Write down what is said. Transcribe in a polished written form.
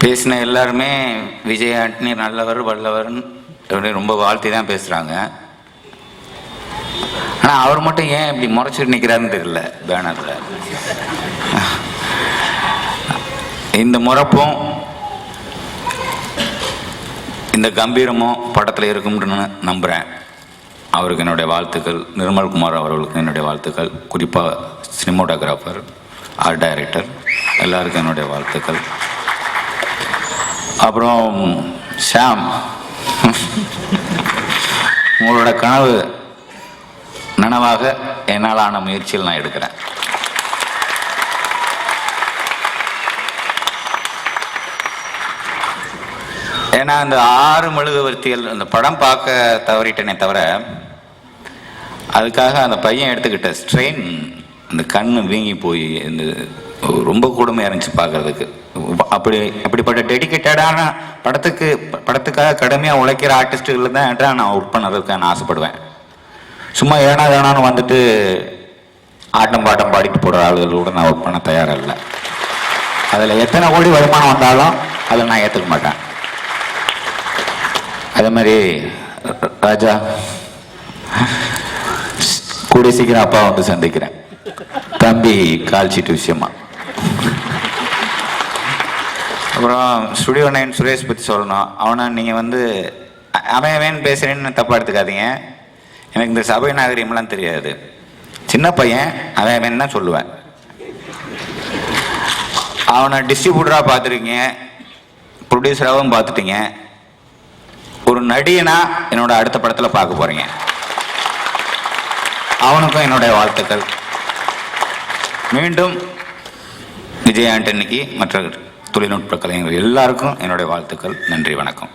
பேசின எல்லாருமே விஜய் ஆண்டனி நல்லவர் வல்லவர்னு ரொம்ப வாழ்த்தி தான் பேசுகிறாங்க. ஆனால் அவர் மட்டும் ஏன் இப்படி முறைச்சிட்டு நிற்கிறாருன்னு தெரியல பேனரில். இந்த முறைப்பும் இந்த கம்பீரமும் படத்தில் இருக்கும்னு நம்புகிறேன். அவருக்கு என்னுடைய வாழ்த்துக்கள். நிர்மல்குமார் அவர்களுக்கு என்னுடைய வாழ்த்துக்கள். குறிப்பாக சினிமோட்டோகிராஃபர், ஆர்ட் டைரக்டர் எல்லாருக்கும் என்னுடைய வாழ்த்துக்கள். அப்புறம் ஷாம், உங்களோட கனவு நனவாக என்னால் ஆன முயற்சியில் நான் எடுக்கிறேன். ஏன்னா அந்த 6 மெழுகுவர்த்திகள் அந்த படம் பார்க்க தவறிட்டேனே தவிர, அதுக்காக அந்த பையன் எடுத்துக்கிட்ட ஸ்ட்ரெயின், அந்த கண்ணு வீங்கி போய் இந்த ரொம்ப கொடுமையாக இருந்துச்சு பார்க்கறதுக்கு. அப்படிப்பட்ட டெடிக்கேட்டடான படத்துக்காக கடுமையாக உழைக்கிற ஆர்டிஸ்ட்டுகளில் தான் நான் ஒர்க் பண்ணுறதுக்கு நான் ஆசைப்படுவேன். சும்மா ஏனான்னு வந்துட்டு ஆட்டம் பாட்டம் பாடிட்டு போடுற ஆளுகளோட நான் ஒர்க் பண்ண தயாராக இல்லை. அதில் எத்தனை கோடி வருமானம் வந்தாலும் அதை நான் ஏற்றுக்க மாட்டேன். அதே மாதிரி ராஜா, கூடிய சீக்கிரம் அப்பா வந்து சந்திக்கிறேன். தம்பி கால் சீட்டு விஷயமா. அப்புறம் ஸ்டுடியோ 9 சுரேஷ் பற்றி சொல்லணும். அவனை நீங்கள் வந்து அவன் பேசுகிறேன்னு தப்பாக எடுத்துக்காதீங்க. எனக்கு இந்த சபை நாகரிகம்லாம் தெரியாது. சின்ன பையன் அவன் தான் சொல்லுவேன். அவனை டிஸ்ட்ரிபியூட்டராக பார்த்துருக்கீங்க, ப்ரொடியூசராகவும் பார்த்துட்டீங்க. ஒரு நடிகனா என்னோட அடுத்த படத்தில் பார்க்க போகிறீங்க. அவனுக்கும் என்னுடைய வாழ்த்துக்கள். மீண்டும் விஜய் ஆண்டனிக்கு மற்ற தொழில்நுட்ப கலைஞர்கள் எல்லாருக்கும் என்னுடைய வாழ்த்துக்கள். நன்றி, வணக்கம்.